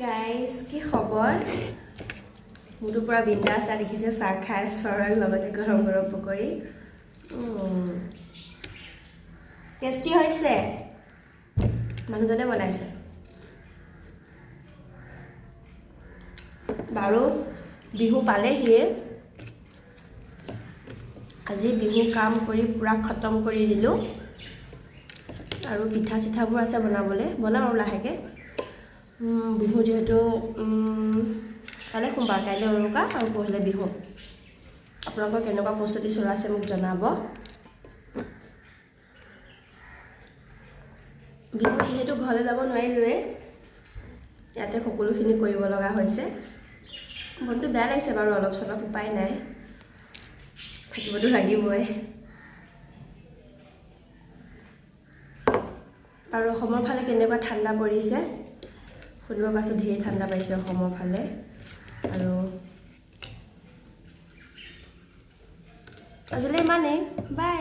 guys কি খবৰ মোৰতো পুৰা বিন্দাছ আৰু দেখিছে চাহ খাই আছোঁ আৰু লগতে গৰম গৰম পকৰি টেষ্টি হৈছে মানুহজনে বনাইছে বাৰু বিহু পালেহিয়ে আজি বিহু কাম কৰি পুৰা খতম কৰি দিলোঁ আৰু পিঠা চিঠাবোৰ আছে বনাবলৈ বনাম আৰু লাহেকৈ বিহু যেহেতু কাইলৈ সোমবাৰ কাইলৈ উৰুকা আৰু পৰহিলৈ বিহু আপোনালোকৰ কেনেকুৱা প্ৰস্তুতি চলাইছে মোক জনাব বিহু যিহেতু ঘৰলৈ যাব নোৱাৰিলোৱে ইয়াতে সকলোখিনি কৰিব লগা হৈছে মনটো বেয়া লাগিছে বাৰু অলপ চলপ উপায় নাই থাকিবতো লাগিবই আৰু অসমৰ ফালে কেনেকুৱা ঠাণ্ডা পৰিছে শুনিব পাইছোঁ ধেৰ ঠাণ্ডা পাইছে অসমৰ ফালে আৰু আজিলৈ ইমানেই বাই